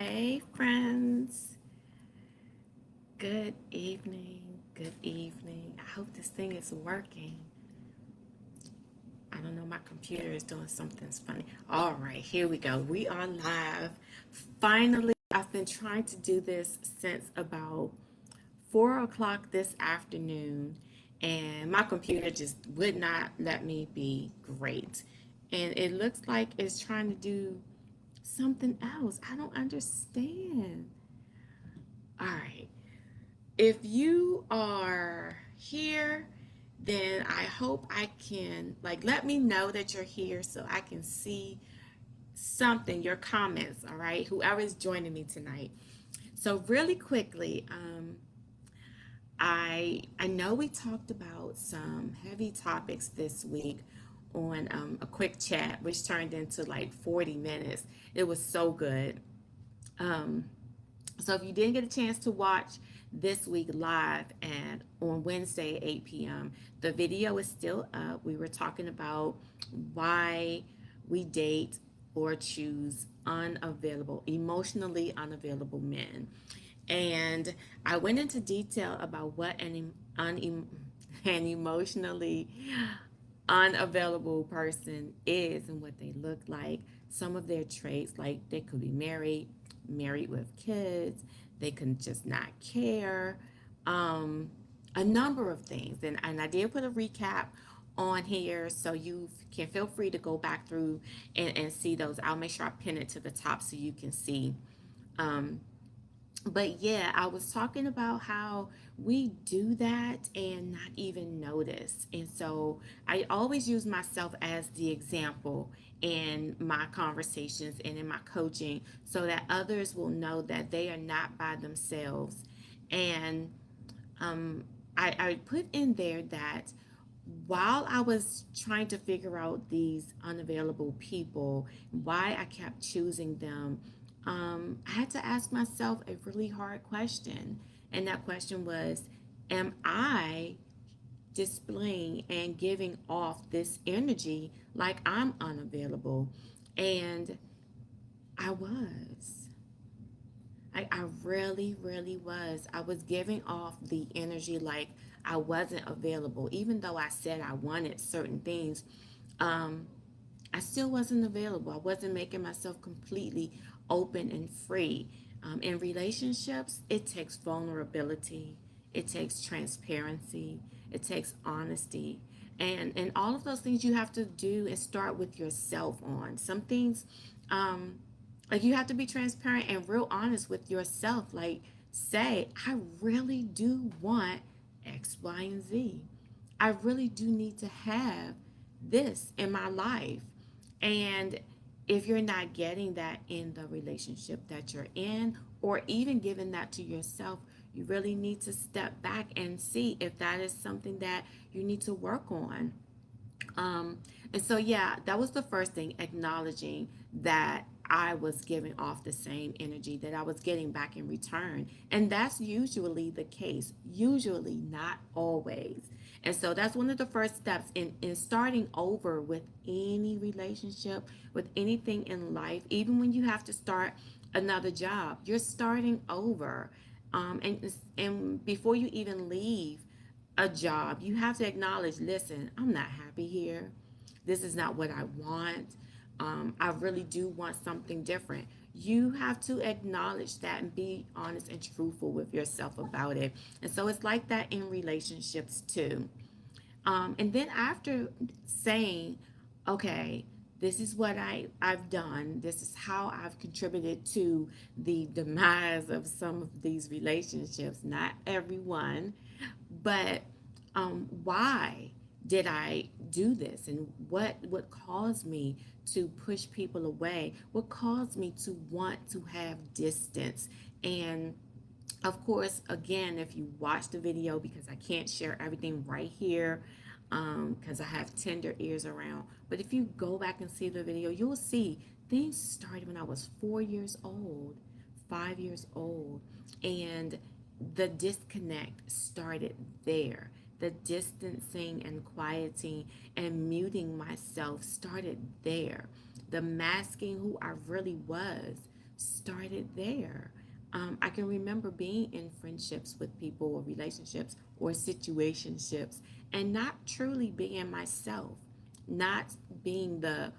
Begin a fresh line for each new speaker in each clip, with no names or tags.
Hey, friends. Good evening. Good evening. I hope this thing is working. I don't know, my computer is doing something funny. All right, here we go. We are live. Finally, I've been trying to do this since about 4 o'clock this afternoon, and my computer just would not let me be great. And it looks like it's trying to do something else. I don't understand. All right. If you are here, then I hope I can let me know that you're here so I can see something, your comments, all right? Whoever is joining me tonight. So really quickly, I know we talked about some heavy topics this week on a quick chat, which turned into like 40 minutes. It was so good. Um, So if you didn't get a chance to watch this week live and on Wednesday at 8 p.m., the video is still up. We were talking about why we date or choose unavailable, emotionally unavailable men. And I went into detail about what an emotionally unavailable person is and what they look like, some of their traits, like they could be married with kids, they can just not care, um, a number of things. And I did put a recap on here so you can feel free to go back through and see those. I'll make sure I pin it to the top so you can see. Um, but yeah, I was talking about how we do that and not even notice. And so I always use myself as the example in my conversations and in my coaching so that others will know that they are not by themselves. And um, I put in there that while I was trying to figure out these unavailable people, why I kept choosing them, I had to ask myself a really hard question. And that question was, am I displaying and giving off this energy like I'm unavailable? And I was. I really, really was. I was giving off the energy like I wasn't available. Even though I said I wanted certain things, um, I still wasn't available. I wasn't making myself completely open and free. In relationships, it takes vulnerability, it takes transparency, it takes honesty. And all of those things you have to do and start with yourself on. Some things, um, like you have to be transparent and real honest with yourself. Like, say, I really do want X, Y, and Z. I really do need to have this in my life. And if you're not getting that in the relationship that you're in, or even giving that to yourself, you really need to step back and see if that is something that you need to work on. Um, and so, yeah, that was the first thing, acknowledging that I was giving off the same energy that I was getting back in return. And that's usually the case, usually, not always. And so that's one of the first steps in starting over with any relationship, with anything in life, even when you have to start another job, you're starting over. And before you even leave a job, you have to acknowledge, listen, I'm not happy here. This is not what I want. I really do want something different. You have to acknowledge that and be honest and truthful with yourself about it. And so it's like that in relationships too. And then after saying, okay, this is what I've done, this is how I've contributed to the demise of some of these relationships, not everyone, but why did I do this? And what caused me to push people away? What caused me to want to have distance? And of course, again, if you watch the video, because I can't share everything right here, because I have tender ears around. But if you go back and see the video, you'll see things started when I was 4 years old, 5 years old, and the disconnect started there. The distancing and quieting and muting myself started there. The masking who I really was started there. I can remember being in friendships with people or relationships or situationships and not truly being myself, not being the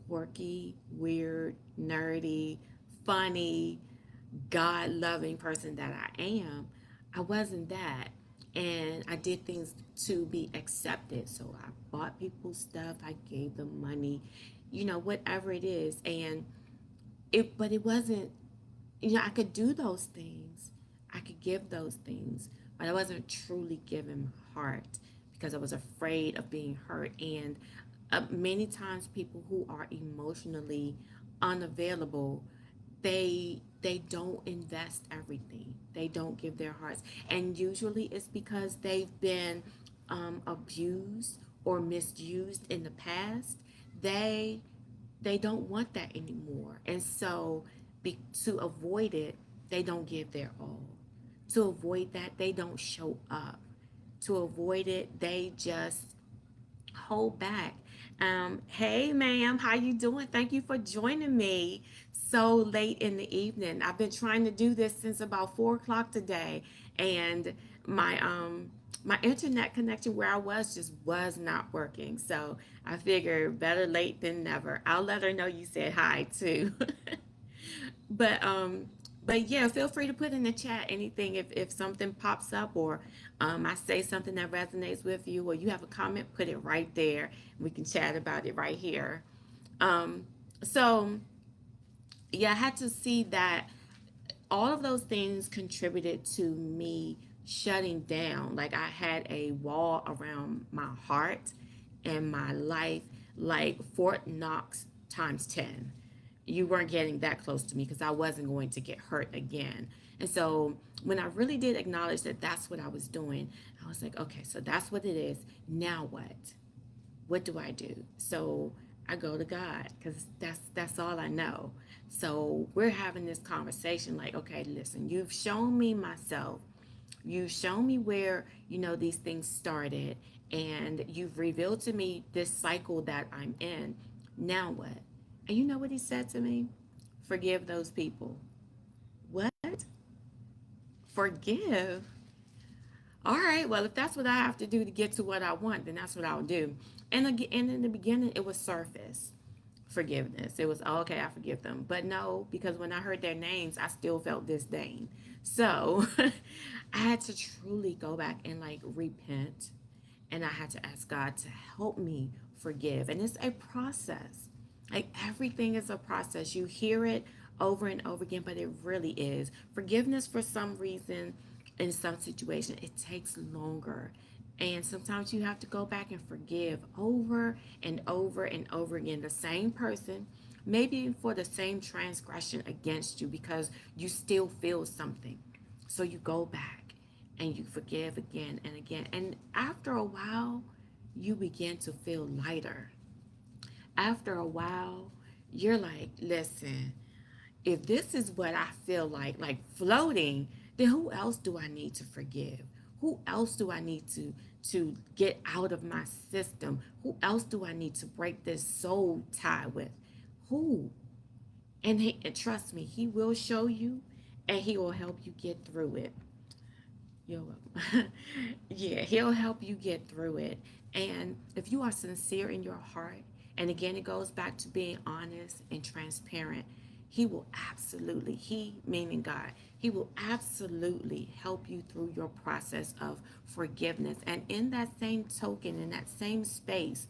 quirky, weird, nerdy, funny, God loving person that I am. I wasn't that. And I did things to be accepted. So I bought people stuff, I gave them money, whatever it is. But it wasn't, I could do those things, I could give those things, but I wasn't truly giving my heart because I was afraid of being hurt. And many times, people who are emotionally unavailable, they don't invest everything. They don't give their hearts, and usually it's because they've been abused or misused in the past. They they don't want that anymore, and so to avoid it, they don't give their all. To avoid that, they don't show up. To avoid it, they just hold back. Hey, ma'am, how you doing? Thank you for joining me so late in the evening. I've been trying to do this since about 4 o'clock today, and my internet connection where I was just was not working. So I figured better late than never. I'll let her know you said hi too. But but yeah, feel free to put in the chat anything if something pops up, or I say something that resonates with you, or you have a comment, put it right there. We can chat about it right here. Um, so yeah, I had to see that all of those things contributed to me shutting down. Like I had a wall around my heart and my life, like Fort Knox times 10. You weren't getting that close to me because I wasn't going to get hurt again. And so when I really did acknowledge that that's what I was doing, I was like, okay, so that's what it is. Now what? What do I do? So I go to God because that's all I know. So we're having this conversation like, okay, listen, you've shown me myself. You've shown me where, these things started, and you've revealed to me this cycle that I'm in. Now what? And you know what he said to me? Forgive those people. What? Forgive? All right, well, if that's what I have to do to get to what I want, then that's what I'll do. And again, and in the beginning, it was surface forgiveness. It was, oh, okay, I forgive them. But no, because when I heard their names, I still felt disdain. So I had to truly go back and like repent, and I had to ask God to help me forgive. And it's a process. Like everything is a process. You hear it over and over again, but it really is. Forgiveness, for some reason, in some situation, it takes longer. And sometimes you have to go back and forgive over and over and over again the same person, maybe for the same transgression against you, because you still feel something. So you go back and you forgive again and again. And after a while, you begin to feel lighter. After a while, you're like, listen, if this is what I feel like floating, then who else do I need to forgive? Who else do I need to get out of my system? Who else do I need to break this soul tie with? Who? And trust me, he will show you, and he will help you get through it. You're welcome. Yeah, he'll help you get through it. And if you are sincere in your heart, and again, it goes back to being honest and transparent, he will absolutely, he meaning God, he will absolutely help you through your process of forgiveness. And in that same token, in that same space,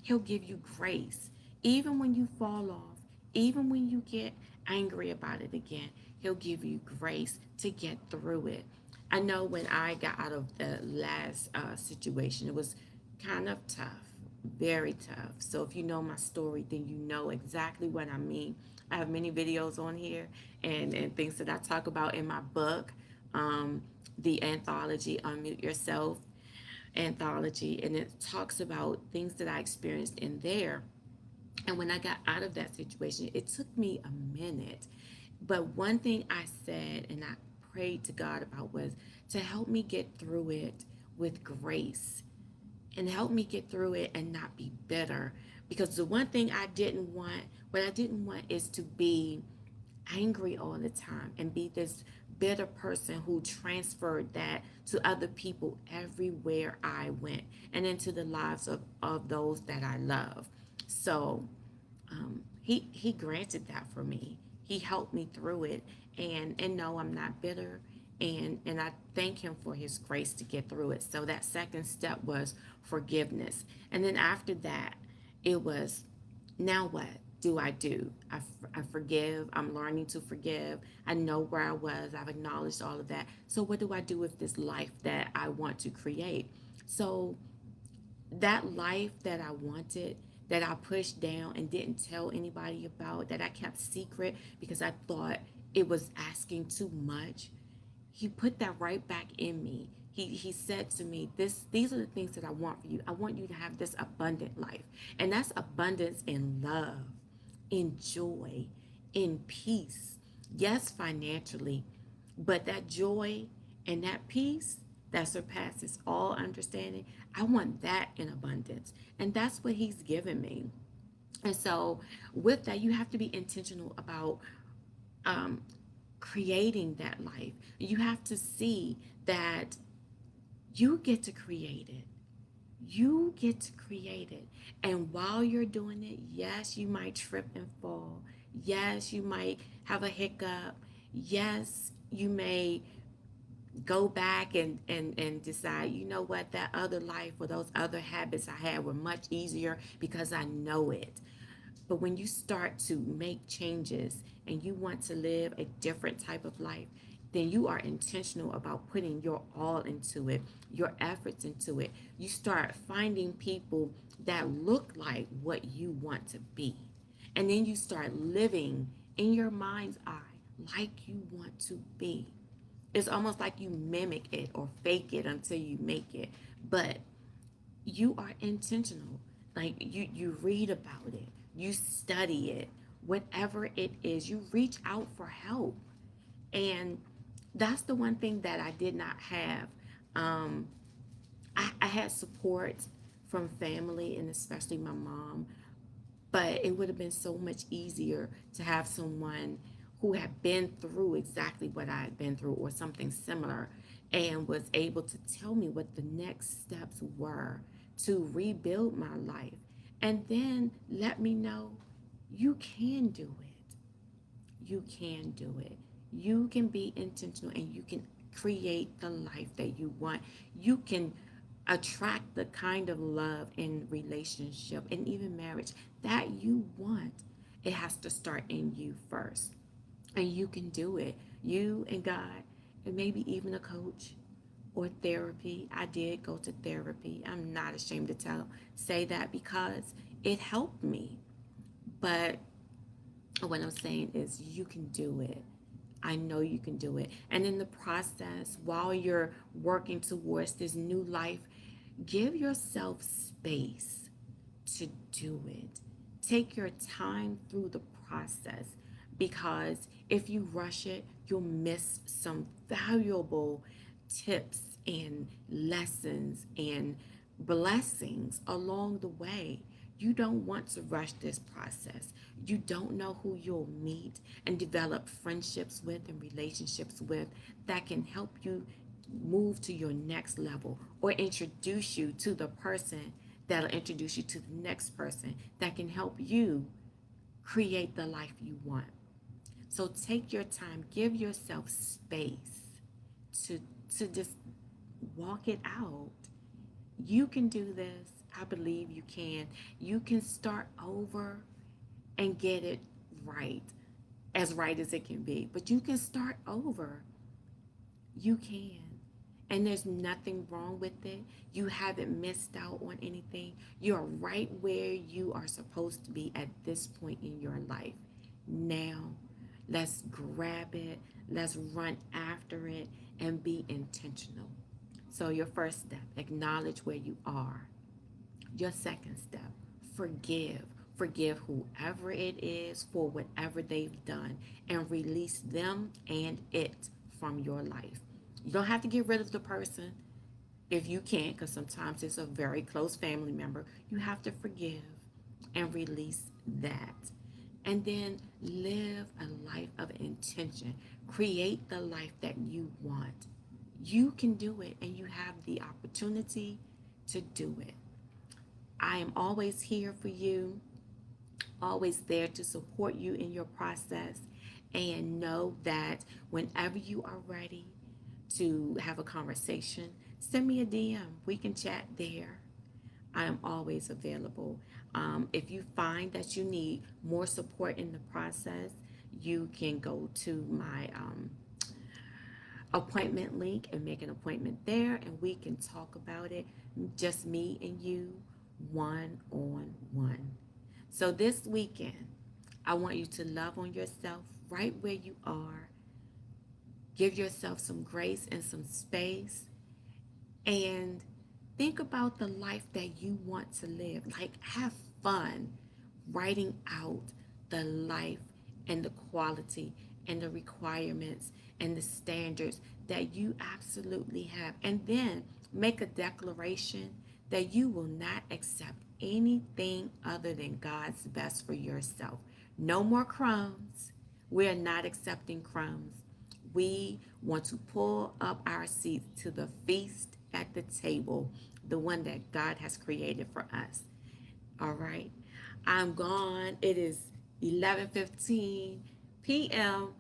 he'll give you grace. Even when you fall off, even when you get angry about it again, he'll give you grace to get through it. I know when I got out of the last situation, it was kind of tough, very tough. So if you know my story, then you know exactly what I mean. I have many videos on here, and things that I talk about in my book, um, the anthology, Unmute Yourself anthology, and it talks about things that I experienced in there. And when I got out of that situation, it took me a minute. But one thing I said and I prayed to God about was to help me get through it with grace, and help me get through it and not be bitter. Because the one thing I didn't want, what I didn't want is to be angry all the time and be this bitter person who transferred that to other people everywhere I went and into the lives of those that I love. So he granted that for me. He helped me through it, and no, I'm not bitter, and I thank him for his grace to get through it. So that second step was forgiveness, and then after that, it was now what do I do? I forgive. I'm learning to forgive. I know where I was. I've acknowledged all of that. So what do I do with this life that I want to create? So that life that I wanted, that I pushed down and didn't tell anybody about, that I kept secret because I thought it was asking too much, he put that right back in me. He said to me, these are the things that I want for you. I want you to have this abundant life. And that's abundance in love, in joy, in peace. Yes, financially, but that joy and that peace that surpasses all understanding, I want that in abundance. And that's what he's given me. And so, with that, you have to be intentional about um, creating that life. You have to see that you get to create it. You get to create it. And while you're doing it, yes, you might trip and fall. Yes, you might have a hiccup. Yes, you may go back and decide, you know what, that other life or those other habits I had were much easier because I know it. But when you start to make changes and you want to live a different type of life, then you are intentional about putting your all into it, your efforts into it. You start finding people that look like what you want to be. And then you start living in your mind's eye like you want to be. It's almost like you mimic it or fake it until you make it. But you are intentional. Like you read about it, you study it, whatever it is, you reach out for help. And that's the one thing that I did not have. um I had support from family and especially my mom, but it would have been so much easier to have someone who had been through exactly what I had been through or something similar and was able to tell me what the next steps were to rebuild my life and then let me know you can do it. You can do it. You can be intentional and you can create the life that you want. You can attract the kind of love in relationship and even marriage that you want. It has to start in you first. And you can do it. You and God, and maybe even a coach or therapy. I did go to therapy. I'm not ashamed to say that because it helped me. But what I'm saying is you can do it. I know you can do it. And in the process, while you're working towards this new life, give yourself space to do it. Take your time through the process because if you rush it, you'll miss some valuable tips and lessons and blessings along the way. You don't want to rush this process. You don't know who you'll meet and develop friendships with and relationships with that can help you move to your next level or introduce you to the person that'll introduce you to the next person that can help you create the life you want. So take your time, give yourself space to to just walk it out. You can do this. I believe you can. You can start over and get it right, right as it can be. But you can start over. You can. And there's nothing wrong with it. You haven't missed out on anything. You're right where you are supposed to be at this point in your life. Now, let's grab it, let's run after it, and be intentional. So, your first step, acknowledge where you are. Your second step, forgive. Forgive whoever it is for whatever they've done and release them and it from your life. You don't have to get rid of the person if you can't, because sometimes it's a very close family member. You have to forgive and release that. And then live a life of intention. Create the life that you want. You can do it, and you have the opportunity to do it. I am always here for you, always there to support you in your process. And know that whenever you are ready to have a conversation, send me a DM. We can chat there. I am always available. If you find that you need more support in the process, you can go to my appointment link and make an appointment there, and we can talk about it, just me and you, one on one. So this weekend, I want you to love on yourself right where you are. Give yourself some grace and some space, and think about the life that you want to live. Like, have fun writing out the life and the quality and the requirements and the standards that you absolutely have. And then make a declaration that you will not accept anything other than God's best for yourself. No more crumbs. We are not accepting crumbs. We want to pull up our seats to the feast at the table, the one that God has created for us. All right. I'm gone. It is 11:15 p.m.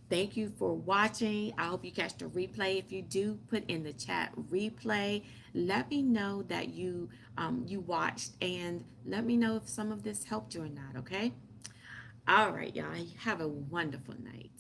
Thank you for watching. I hope you catch the replay. If you do, put in the chat replay. Let me know that you watched, and let me know if some of this helped you or not, okay? All right, y'all. Have a wonderful night.